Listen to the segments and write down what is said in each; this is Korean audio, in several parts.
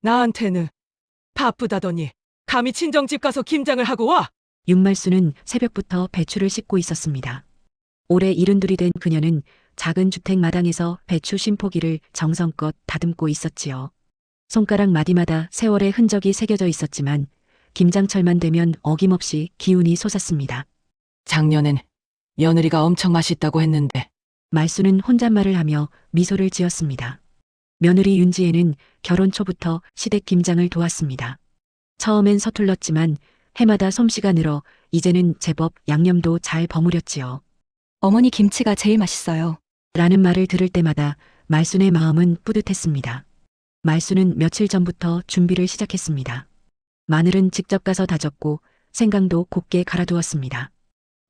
나한테는 바쁘다더니 감히 친정집 가서 김장을 하고 와? 윤말수는 새벽부터 배추를 씻고 있었습니다. 올해 72이 된 그녀는 작은 주택 마당에서 배추 심포기를 정성껏 다듬고 있었지요. 손가락 마디마다 세월의 흔적이 새겨져 있었지만 김장철만 되면 어김없이 기운이 솟았습니다. 작년엔 며느리가 엄청 맛있다고 했는데 말수는 혼잣말을 하며 미소를 지었습니다. 며느리 윤지혜는 결혼 초부터 시댁 김장을 도왔습니다. 처음엔 서툴렀지만 해마다 솜씨가 늘어 이제는 제법 양념도 잘 버무렸지요. 어머니 김치가 제일 맛있어요. 라는 말을 들을 때마다 말순의 마음은 뿌듯했습니다. 말순은 며칠 전부터 준비를 시작했습니다. 마늘은 직접 가서 다졌고 생강도 곱게 갈아두었습니다.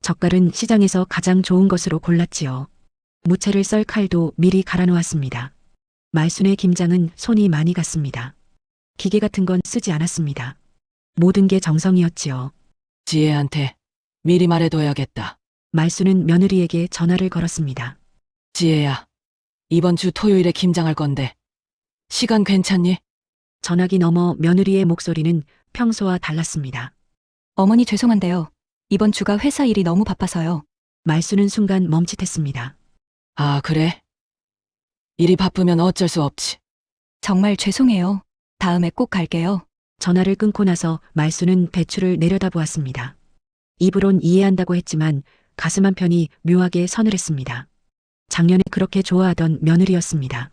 젓갈은 시장에서 가장 좋은 것으로 골랐지요. 무채를 썰 칼도 미리 갈아놓았습니다. 말순의 김장은 손이 많이 갔습니다. 기계 같은 건 쓰지 않았습니다. 모든 게 정성이었지요. 지혜한테 미리 말해둬야겠다. 말순은 며느리에게 전화를 걸었습니다. 지혜야, 이번 주 토요일에 김장할 건데 시간 괜찮니? 전화기 너머 며느리의 목소리는 평소와 달랐습니다. 어머니 죄송한데요. 이번 주가 회사 일이 너무 바빠서요. 말순은 순간 멈칫했습니다. 아, 그래? 일이 바쁘면 어쩔 수 없지. 정말 죄송해요. 다음에 꼭 갈게요. 전화를 끊고 나서 말순은 배추를 내려다보았습니다. 입으론 이해한다고 했지만 가슴 한편이 묘하게 서늘했습니다. 작년에 그렇게 좋아하던 며느리였습니다.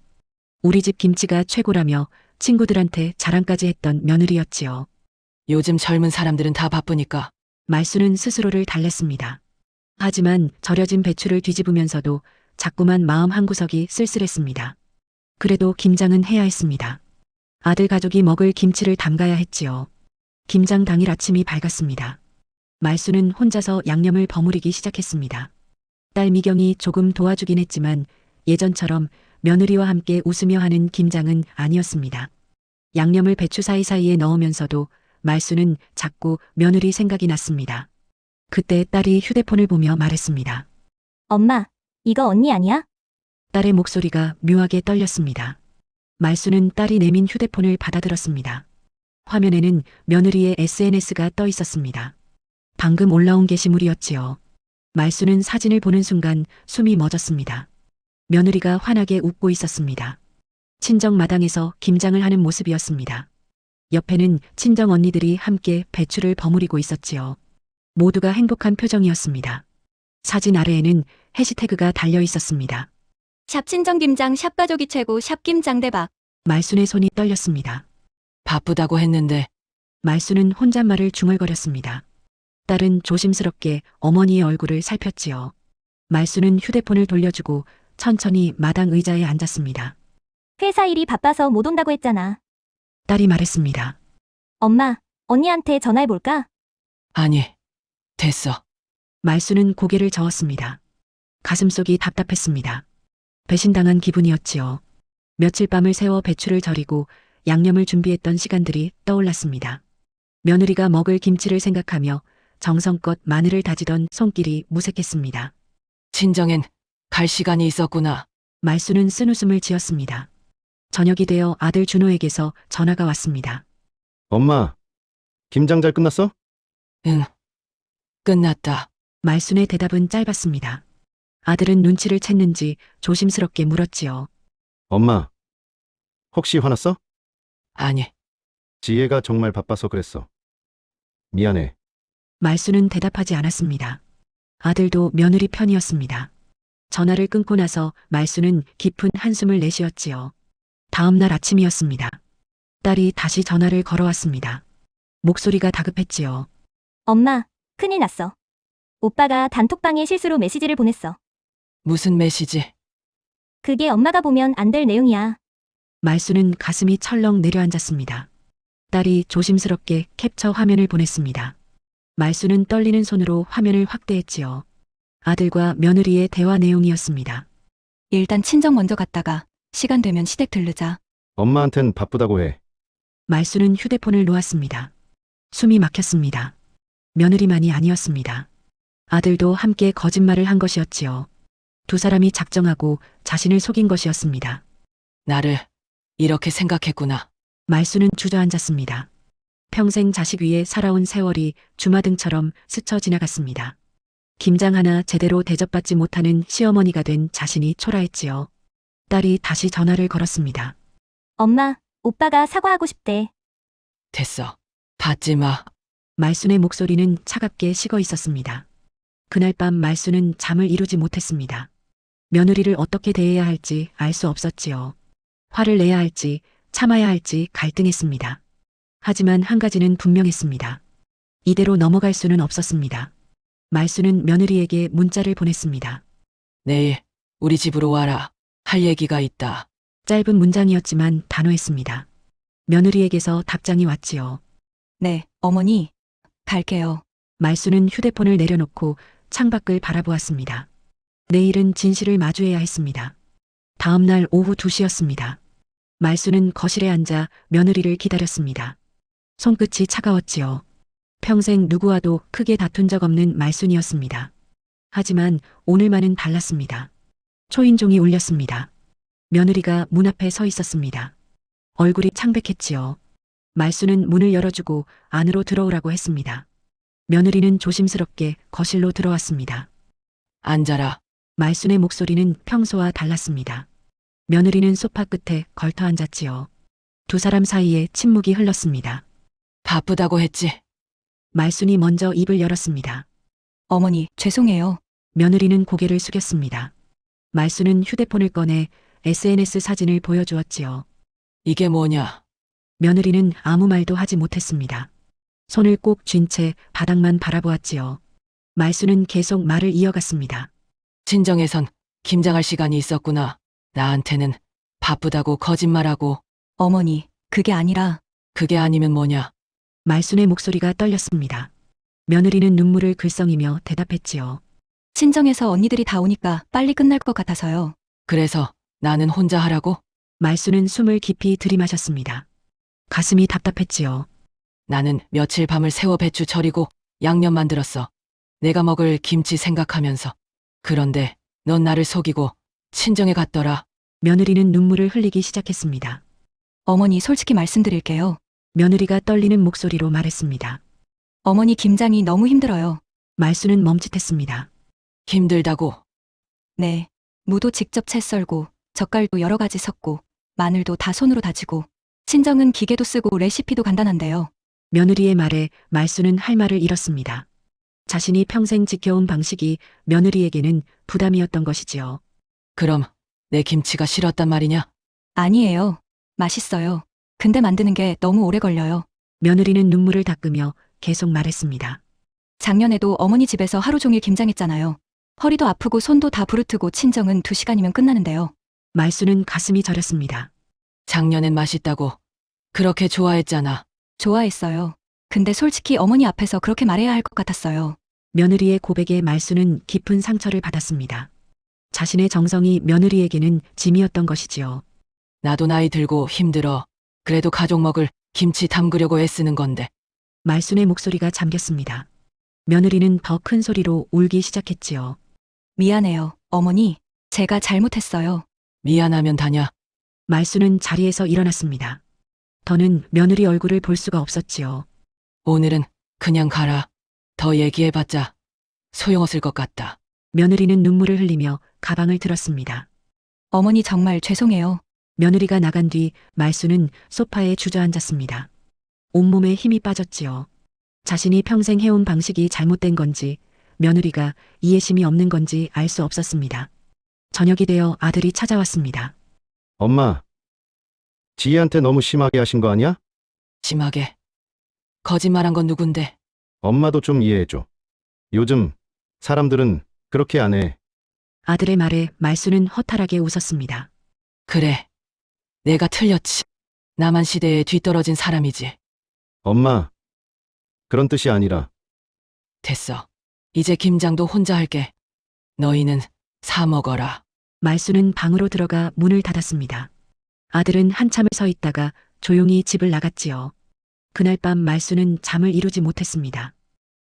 우리 집 김치가 최고라며 친구들한테 자랑까지 했던 며느리였지요. 요즘 젊은 사람들은 다 바쁘니까. 말순은 스스로를 달랬습니다. 하지만 절여진 배추를 뒤집으면서도 자꾸만 마음 한구석이 쓸쓸했습니다. 그래도 김장은 해야 했습니다. 아들 가족이 먹을 김치를 담가야 했지요. 김장 당일 아침이 밝았습니다. 말순은 혼자서 양념을 버무리기 시작했습니다. 딸 미경이 조금 도와주긴 했지만 예전처럼 며느리와 함께 웃으며 하는 김장은 아니었습니다. 양념을 배추 사이사이에 넣으면서도 말순은 자꾸 며느리 생각이 났습니다. 그때 딸이 휴대폰을 보며 말했습니다. 엄마, 이거 언니 아니야? 딸의 목소리가 묘하게 떨렸습니다. 말순은 딸이 내민 휴대폰을 받아들었습니다. 화면에는 며느리의 SNS가 떠 있었습니다. 방금 올라온 게시물이었지요. 말순은 사진을 보는 순간 숨이 멎었습니다. 며느리가 환하게 웃고 있었습니다. 친정 마당에서 김장을 하는 모습이었습니다. 옆에는 친정 언니들이 함께 배추를 버무리고 있었지요. 모두가 행복한 표정이었습니다. 사진 아래에는 해시태그가 달려 있었습니다. 샵 친정김장, 샵 가족이 최고, 샵 김장 대박. 말순의 손이 떨렸습니다. 바쁘다고 했는데 말순은 혼잣말을 중얼거렸습니다. 딸은 조심스럽게 어머니의 얼굴을 살폈지요. 말순은 휴대폰을 돌려주고 천천히 마당 의자에 앉았습니다. 회사 일이 바빠서 못 온다고 했잖아. 딸이 말했습니다. 엄마, 언니한테 전화해볼까? 아니, 됐어. 말순은 고개를 저었습니다. 가슴속이 답답했습니다. 배신당한 기분이었지요. 며칠 밤을 새워 배추를 절이고 양념을 준비했던 시간들이 떠올랐습니다. 며느리가 먹을 김치를 생각하며 정성껏 마늘을 다지던 손길이 무색했습니다. 친정엔 갈 시간이 있었구나. 말순은 쓴웃음을 지었습니다. 저녁이 되어 아들 준호에게서 전화가 왔습니다. 엄마, 김장 잘 끝났어? 응, 끝났다. 말순의 대답은 짧았습니다. 아들은 눈치를 챘는지 조심스럽게 물었지요. 엄마, 혹시 화났어? 아니, 지혜가 정말 바빠서 그랬어. 미안해. 말순은 대답하지 않았습니다. 아들도 며느리 편이었습니다. 전화를 끊고 나서 말순은 깊은 한숨을 내쉬었지요. 다음 날 아침이었습니다. 딸이 다시 전화를 걸어왔습니다. 목소리가 다급했지요. 엄마, 큰일 났어. 오빠가 단톡방에 실수로 메시지를 보냈어. 무슨 메시지? 그게 엄마가 보면 안 될 내용이야. 말순은 가슴이 철렁 내려앉았습니다. 딸이 조심스럽게 캡처 화면을 보냈습니다. 말순은 떨리는 손으로 화면을 확대했지요. 아들과 며느리의 대화 내용이었습니다. 일단 친정 먼저 갔다가 시간 되면 시댁 들르자. 엄마한텐 바쁘다고 해. 말순은 휴대폰을 놓았습니다. 숨이 막혔습니다. 며느리만이 아니었습니다. 아들도 함께 거짓말을 한 것이었지요. 두 사람이 작정하고 자신을 속인 것이었습니다. 나를 이렇게 생각했구나. 말수는 주저앉았습니다. 평생 자식 위에 살아온 세월이 주마등처럼 스쳐 지나갔습니다. 김장 하나 제대로 대접받지 못하는 시어머니가 된 자신이 초라했지요. 딸이 다시 전화를 걸었습니다. 엄마, 오빠가 사과하고 싶대. 됐어. 받지 마. 말순의 목소리는 차갑게 식어 있었습니다. 그날 밤 말순은 잠을 이루지 못했습니다. 며느리를 어떻게 대해야 할지 알 수 없었지요. 화를 내야 할지 참아야 할지 갈등했습니다. 하지만 한 가지는 분명했습니다. 이대로 넘어갈 수는 없었습니다. 말순은 며느리에게 문자를 보냈습니다. 내일 우리 집으로 와라. 할 얘기가 있다. 짧은 문장이었지만 단호했습니다. 며느리에게서 답장이 왔지요. 네, 어머니. 갈게요. 말수는 휴대폰을 내려놓고 창밖을 바라보았습니다. 내일은 진실을 마주해야 했습니다. 다음 날 오후 2시였습니다. 말수는 거실에 앉아 며느리를 기다렸습니다. 손끝이 차가웠지요. 평생 누구와도 크게 다툰 적 없는 말순이었습니다. 하지만 오늘만은 달랐습니다. 초인종이 울렸습니다. 며느리가 문 앞에 서 있었습니다. 얼굴이 창백했지요. 말수는 문을 열어주고 안으로 들어오라고 했습니다. 며느리는 조심스럽게 거실로 들어왔습니다. 앉아라. 말순의 목소리는 평소와 달랐습니다. 며느리는 소파 끝에 걸터 앉았지요. 두 사람 사이에 침묵이 흘렀습니다. 바쁘다고 했지. 말순이 먼저 입을 열었습니다. 어머니, 죄송해요. 며느리는 고개를 숙였습니다. 말순은 휴대폰을 꺼내 SNS 사진을 보여주었지요. 이게 뭐냐? 며느리는 아무 말도 하지 못했습니다. 손을 꼭 쥔 채 바닥만 바라보았지요. 말순은 계속 말을 이어갔습니다. 친정에선 김장할 시간이 있었구나. 나한테는 바쁘다고 거짓말하고. 어머니, 그게 아니라 그게 아니면 뭐냐? 말순의 목소리가 떨렸습니다. 며느리는 눈물을 글썽이며 대답했지요. 친정에서 언니들이 다 오니까 빨리 끝날 것 같아서요. 그래서 나는 혼자 하라고? 말순은 숨을 깊이 들이마셨습니다. 가슴이 답답했지요. 나는 며칠 밤을 새워 배추 절이고 양념 만들었어. 내가 먹을 김치 생각하면서. 그런데 넌 나를 속이고 친정에 갔더라. 며느리는 눈물을 흘리기 시작했습니다. 어머니, 솔직히 말씀드릴게요. 며느리가 떨리는 목소리로 말했습니다. 어머니 김장이 너무 힘들어요. 말순은 멈칫했습니다. 힘들다고. 네. 무도 직접 채 썰고, 젓갈도 여러 가지 섞고, 마늘도 다 손으로 다지고, 친정은 기계도 쓰고 레시피도 간단한데요. 며느리의 말에 말순은 할 말을 잃었습니다. 자신이 평생 지켜온 방식이 며느리에게는 부담이었던 것이지요. 그럼 내 김치가 싫었단 말이냐? 아니에요. 맛있어요. 근데 만드는 게 너무 오래 걸려요. 며느리는 눈물을 닦으며 계속 말했습니다. 작년에도 어머니 집에서 하루 종일 김장했잖아요. 허리도 아프고 손도 다 부르트고 친정은 2시간이면 끝나는데요. 말순은 가슴이 저렸습니다. 작년엔 맛있다고. 그렇게 좋아했잖아. 좋아했어요. 근데 솔직히 어머니 앞에서 그렇게 말해야 할 것 같았어요. 며느리의 고백에 말순은 깊은 상처를 받았습니다. 자신의 정성이 며느리에게는 짐이었던 것이지요. 나도 나이 들고 힘들어. 그래도 가족 먹을 김치 담그려고 애쓰는 건데. 말순의 목소리가 잠겼습니다. 며느리는 더 큰 소리로 울기 시작했지요. 미안해요, 어머니. 제가 잘못했어요. 미안하면 다냐? 말순은 자리에서 일어났습니다. 더는 며느리 얼굴을 볼 수가 없었지요. 오늘은 그냥 가라. 더 얘기해봤자 소용없을 것 같다. 며느리는 눈물을 흘리며 가방을 들었습니다. 어머니 정말 죄송해요. 며느리가 나간 뒤 말순은 소파에 주저앉았습니다. 온몸에 힘이 빠졌지요. 자신이 평생 해온 방식이 잘못된 건지 며느리가 이해심이 없는 건지 알 수 없었습니다. 저녁이 되어 아들이 찾아왔습니다. 엄마, 지혜한테 너무 심하게 하신 거 아니야? 심하게. 거짓말한 건 누군데? 엄마도 좀 이해해줘. 요즘 사람들은 그렇게 안 해. 아들의 말에 말순은 허탈하게 웃었습니다. 그래. 내가 틀렸지. 나만 시대에 뒤떨어진 사람이지. 엄마, 그런 뜻이 아니라. 됐어. 이제 김장도 혼자 할게. 너희는 사 먹어라. 말순은 방으로 들어가 문을 닫았습니다. 아들은 한참을 서 있다가 조용히 집을 나갔지요. 그날 밤 말순은 잠을 이루지 못했습니다.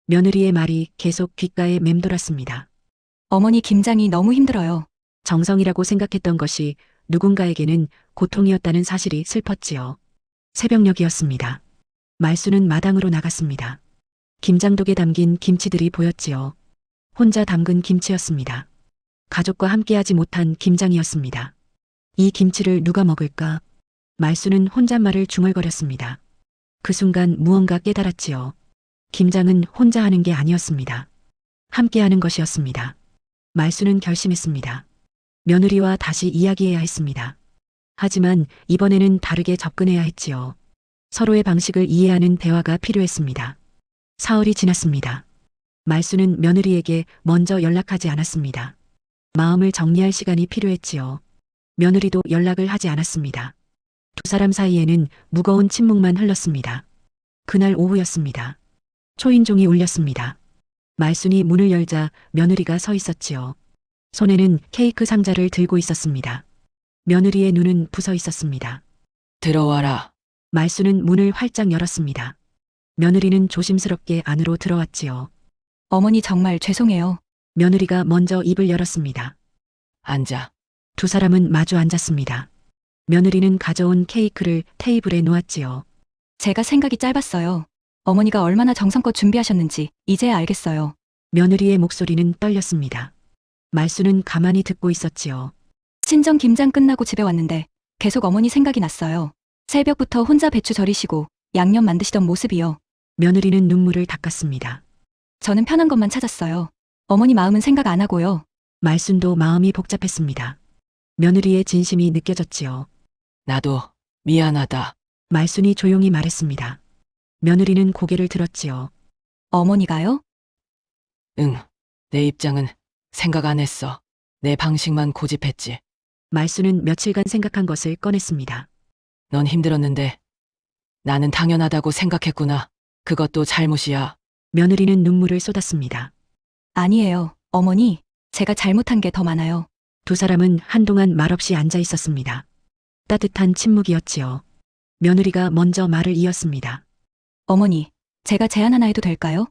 며느리의 말이 계속 귓가에 맴돌았습니다. 어머니 김장이 너무 힘들어요. 정성이라고 생각했던 것이 누군가에게는 고통이었다는 사실이 슬펐지요. 새벽녘이었습니다. 말수는 마당으로 나갔습니다. 김장독에 담긴 김치들이 보였지요. 혼자 담근 김치였습니다. 가족과 함께하지 못한 김장이었습니다. 이 김치를 누가 먹을까? 말수는 혼잣말을 중얼거렸습니다. 그 순간 무언가 깨달았지요. 김장은 혼자 하는 게 아니었습니다. 함께하는 것이었습니다. 말수는 결심했습니다. 며느리와 다시 이야기해야 했습니다. 하지만 이번에는 다르게 접근해야 했지요. 서로의 방식을 이해하는 대화가 필요했습니다. 사흘이 지났습니다. 말수는 며느리에게 먼저 연락하지 않았습니다. 마음을 정리할 시간이 필요했지요. 며느리도 연락을 하지 않았습니다. 두 사람 사이에는 무거운 침묵만 흘렀습니다. 그날 오후였습니다. 초인종이 울렸습니다. 말순이 문을 열자 며느리가 서 있었지요. 손에는 케이크 상자를 들고 있었습니다. 며느리의 눈은 부서 있었습니다. 들어와라. 말수는 문을 활짝 열었습니다. 며느리는 조심스럽게 안으로 들어왔지요. 어머니 정말 죄송해요. 며느리가 먼저 입을 열었습니다. 앉아. 두 사람은 마주 앉았습니다. 며느리는 가져온 케이크를 테이블에 놓았지요. 제가 생각이 짧았어요. 어머니가 얼마나 정성껏 준비하셨는지 이제야 알겠어요. 며느리의 목소리는 떨렸습니다. 말수는 가만히 듣고 있었지요. 친정 김장 끝나고 집에 왔는데 계속 어머니 생각이 났어요. 새벽부터 혼자 배추 절이시고 양념 만드시던 모습이요. 며느리는 눈물을 닦았습니다. 저는 편한 것만 찾았어요. 어머니 마음은 생각 안 하고요. 말순도 마음이 복잡했습니다. 며느리의 진심이 느껴졌지요. 나도 미안하다. 말순이 조용히 말했습니다. 며느리는 고개를 들었지요. 어머니가요? 응. 내 입장은 생각 안 했어. 내 방식만 고집했지. 말순은 며칠간 생각한 것을 꺼냈습니다. 넌 힘들었는데 나는 당연하다고 생각했구나. 그것도 잘못이야. 며느리는 눈물을 쏟았습니다. 아니에요. 어머니, 제가 잘못한 게 더 많아요. 두 사람은 한동안 말없이 앉아 있었습니다. 따뜻한 침묵이었지요. 며느리가 먼저 말을 이었습니다. 어머니, 제가 제안 하나 해도 될까요?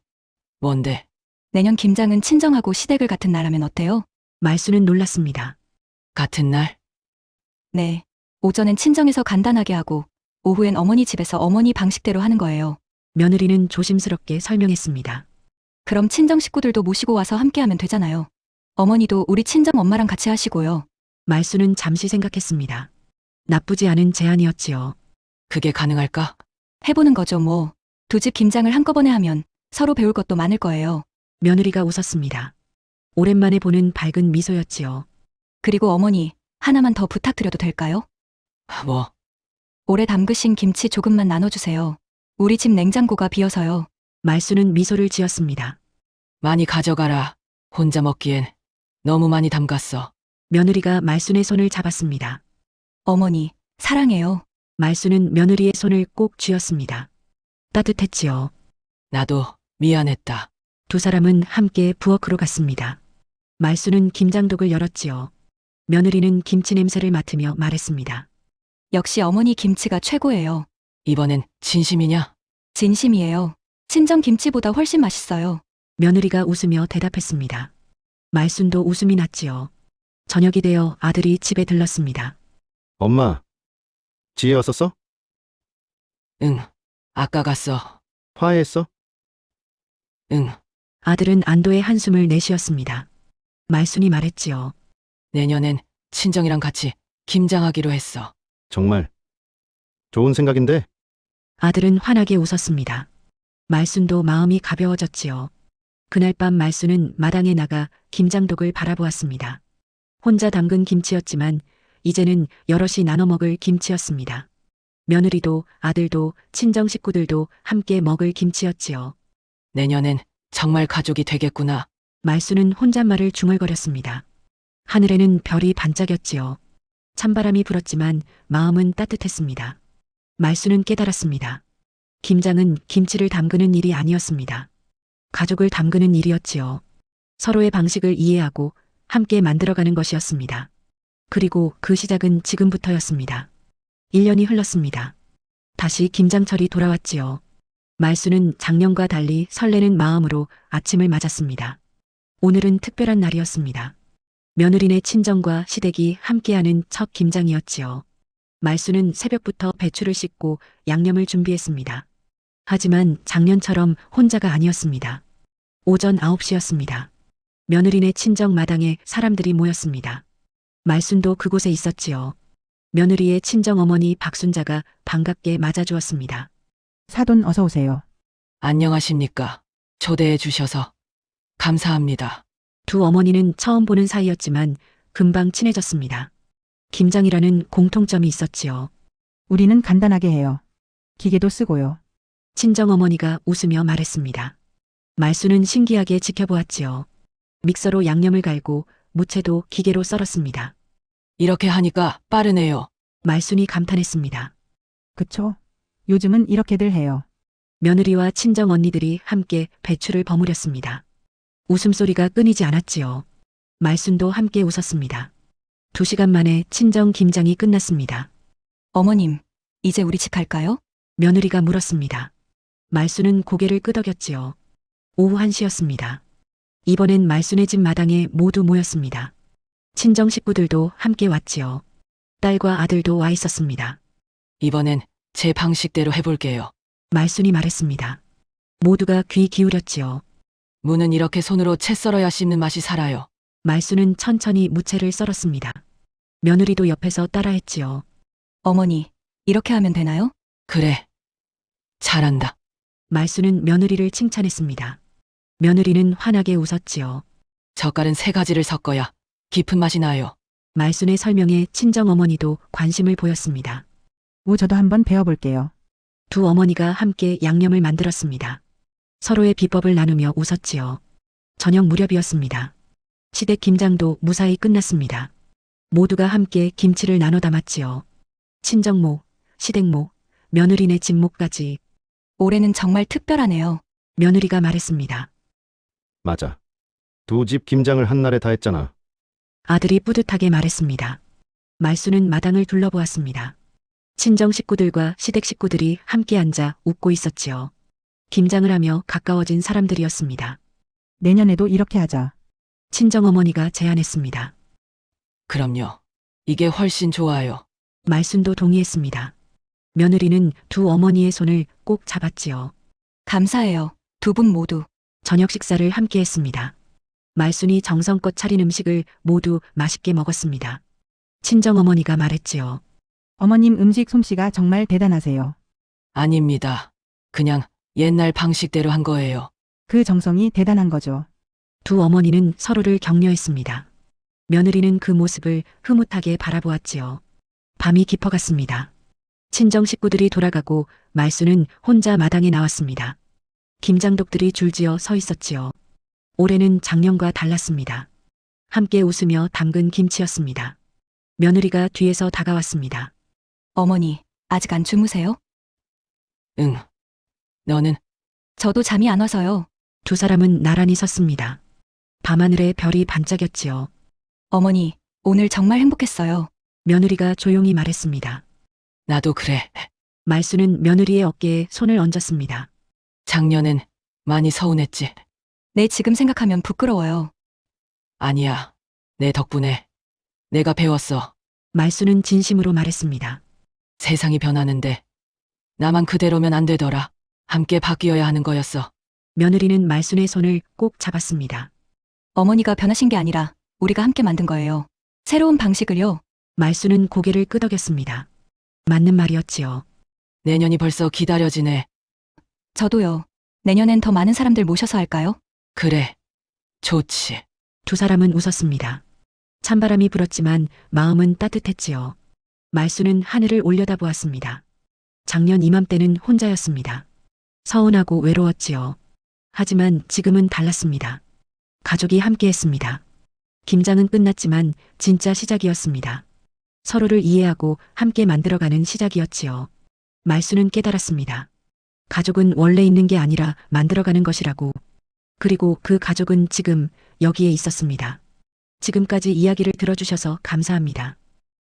뭔데? 내년 김장은 친정하고 시댁을 같은 날 하면 어때요? 말수는 놀랐습니다. 같은 날? 네. 오전엔 친정에서 간단하게 하고 오후엔 어머니 집에서 어머니 방식대로 하는 거예요. 며느리는 조심스럽게 설명했습니다. 그럼 친정 식구들도 모시고 와서 함께 하면 되잖아요. 어머니도 우리 친정 엄마랑 같이 하시고요. 말수는 잠시 생각했습니다. 나쁘지 않은 제안이었지요. 그게 가능할까? 해보는 거죠, 뭐. 두 집 김장을 한꺼번에 하면 서로 배울 것도 많을 거예요. 며느리가 웃었습니다. 오랜만에 보는 밝은 미소였지요. 그리고 어머니, 하나만 더 부탁드려도 될까요? 뭐? 오래 담그신 김치 조금만 나눠주세요. 우리 집 냉장고가 비어서요. 말수는 미소를 지었습니다. 많이 가져가라. 혼자 먹기엔 너무 많이 담갔어. 며느리가 말순의 손을 잡았습니다. 어머니, 사랑해요. 말수는 며느리의 손을 꼭 쥐었습니다. 따뜻했지요. 나도 미안했다. 두 사람은 함께 부엌으로 갔습니다. 말수는 김장독을 열었지요. 며느리는 김치 냄새를 맡으며 말했습니다. 역시 어머니 김치가 최고예요. 이번엔 진심이냐? 진심이에요. 친정 김치보다 훨씬 맛있어요. 며느리가 웃으며 대답했습니다. 말순도 웃음이 났지요. 저녁이 되어 아들이 집에 들렀습니다. 엄마, 지혜 왔었어? 응. 아까 갔어. 화해했어? 응. 아들은 안도의 한숨을 내쉬었습니다. 말순이 말했지요. 내년엔 친정이랑 같이 김장하기로 했어. 정말 좋은 생각인데 아들은 환하게 웃었습니다. 말순도 마음이 가벼워졌지요. 그날 밤 말순은 마당에 나가 김장독을 바라보았습니다. 혼자 담근 김치였지만 이제는 여럿이 나눠 먹을 김치였습니다. 며느리도 아들도 친정 식구들도 함께 먹을 김치였지요. 내년엔 정말 가족이 되겠구나. 말순은 혼잣말을 중얼거렸습니다. 하늘에는 별이 반짝였지요. 찬바람이 불었지만 마음은 따뜻했습니다. 말순은 깨달았습니다. 김장은 김치를 담그는 일이 아니었습니다. 가족을 담그는 일이었지요. 서로의 방식을 이해하고 함께 만들어가는 것이었습니다. 그리고 그 시작은 지금부터였습니다. 1년이 흘렀습니다. 다시 김장철이 돌아왔지요. 말순은 작년과 달리 설레는 마음으로 아침을 맞았습니다. 오늘은 특별한 날이었습니다. 며느리네 친정과 시댁이 함께하는 첫 김장이었지요. 말수는 새벽부터 배추를 씻고 양념을 준비했습니다. 하지만 작년처럼 혼자가 아니었습니다. 오전 9시였습니다. 며느리네 친정 마당에 사람들이 모였습니다. 말순도 그곳에 있었지요. 며느리의 친정 어머니 박순자가 반갑게 맞아주었습니다. 사돈 어서 오세요. 안녕하십니까. 초대해 주셔서 감사합니다. 두 어머니는 처음 보는 사이였지만 금방 친해졌습니다. 김장이라는 공통점이 있었지요. 우리는 간단하게 해요. 기계도 쓰고요. 친정 어머니가 웃으며 말했습니다. 말수는 신기하게 지켜보았지요. 믹서로 양념을 갈고 무채도 기계로 썰었습니다. 이렇게 하니까 빠르네요. 말순이 감탄했습니다. 그쵸? 요즘은 이렇게들 해요. 며느리와 친정 언니들이 함께 배추를 버무렸습니다. 웃음소리가 끊이지 않았지요. 말순도 함께 웃었습니다. 2시간 만에 친정 김장이 끝났습니다. 어머님, 이제 우리 집 갈까요? 며느리가 물었습니다. 말순은 고개를 끄덕였지요. 오후 1시였습니다. 이번엔 말순의 집 마당에 모두 모였습니다. 친정 식구들도 함께 왔지요. 딸과 아들도 와 있었습니다. 이번엔 제 방식대로 해볼게요. 말순이 말했습니다. 모두가 귀 기울였지요. 무는 이렇게 손으로 채 썰어야 씹는 맛이 살아요. 말순은 천천히 무채를 썰었습니다. 며느리도 옆에서 따라했지요. 어머니, 이렇게 하면 되나요? 그래. 잘한다. 말순은 며느리를 칭찬했습니다. 며느리는 환하게 웃었지요. 젓갈은 3가지를 섞어야 깊은 맛이 나요. 말순의 설명에 친정 어머니도 관심을 보였습니다. 저도 한번 배워볼게요. 두 어머니가 함께 양념을 만들었습니다. 서로의 비법을 나누며 웃었지요. 저녁 무렵이었습니다. 시댁 김장도 무사히 끝났습니다. 모두가 함께 김치를 나눠 담았지요. 친정모, 시댁모, 며느리네 집모까지. 올해는 정말 특별하네요. 며느리가 말했습니다. 맞아. 2집 김장을 한날에 다 했잖아. 아들이 뿌듯하게 말했습니다. 말수는 마당을 둘러보았습니다. 친정 식구들과 시댁 식구들이 함께 앉아 웃고 있었지요. 김장을 하며 가까워진 사람들이었습니다. 내년에도 이렇게 하자. 친정어머니가 제안했습니다. 그럼요. 이게 훨씬 좋아요. 말순도 동의했습니다. 며느리는 두 어머니의 손을 꼭 잡았지요. 감사해요. 두 분 모두. 저녁 식사를 함께 했습니다. 말순이 정성껏 차린 음식을 모두 맛있게 먹었습니다. 친정어머니가 말했지요. 어머님 음식 솜씨가 정말 대단하세요. 아닙니다. 그냥 옛날 방식대로 한 거예요. 그 정성이 대단한 거죠. 두 어머니는 서로를 격려했습니다. 며느리는 그 모습을 흐뭇하게 바라보았지요. 밤이 깊어갔습니다. 친정 식구들이 돌아가고 말수는 혼자 마당에 나왔습니다. 김장독들이 줄지어 서 있었지요. 올해는 작년과 달랐습니다. 함께 웃으며 담근 김치였습니다. 며느리가 뒤에서 다가왔습니다. 어머니, 아직 안 주무세요? 응. 너는? 저도 잠이 안 와서요. 두 사람은 나란히 섰습니다. 밤하늘에 별이 반짝였지요. 어머니, 오늘 정말 행복했어요. 며느리가 조용히 말했습니다. 나도 그래. 말수는 며느리의 어깨에 손을 얹었습니다. 작년엔 많이 서운했지. 네, 지금 생각하면 부끄러워요. 아니야. 내 덕분에 내가 배웠어. 말수는 진심으로 말했습니다. 세상이 변하는데 나만 그대로면 안 되더라. 함께 바뀌어야 하는 거였어. 며느리는 말순의 손을 꼭 잡았습니다. 어머니가 변하신 게 아니라 우리가 함께 만든 거예요. 새로운 방식을요. 말수는 고개를 끄덕였습니다. 맞는 말이었지요. 내년이 벌써 기다려지네. 저도요. 내년엔 더 많은 사람들 모셔서 할까요? 그래. 좋지. 두 사람은 웃었습니다. 찬바람이 불었지만 마음은 따뜻했지요. 말수는 하늘을 올려다보았습니다. 작년 이맘때는 혼자였습니다. 서운하고 외로웠지요. 하지만 지금은 달랐습니다. 가족이 함께했습니다. 김장은 끝났지만 진짜 시작이었습니다. 서로를 이해하고 함께 만들어가는 시작이었지요. 말수는 깨달았습니다. 가족은 원래 있는 게 아니라 만들어가는 것이라고. 그리고 그 가족은 지금 여기에 있었습니다. 지금까지 이야기를 들어주셔서 감사합니다.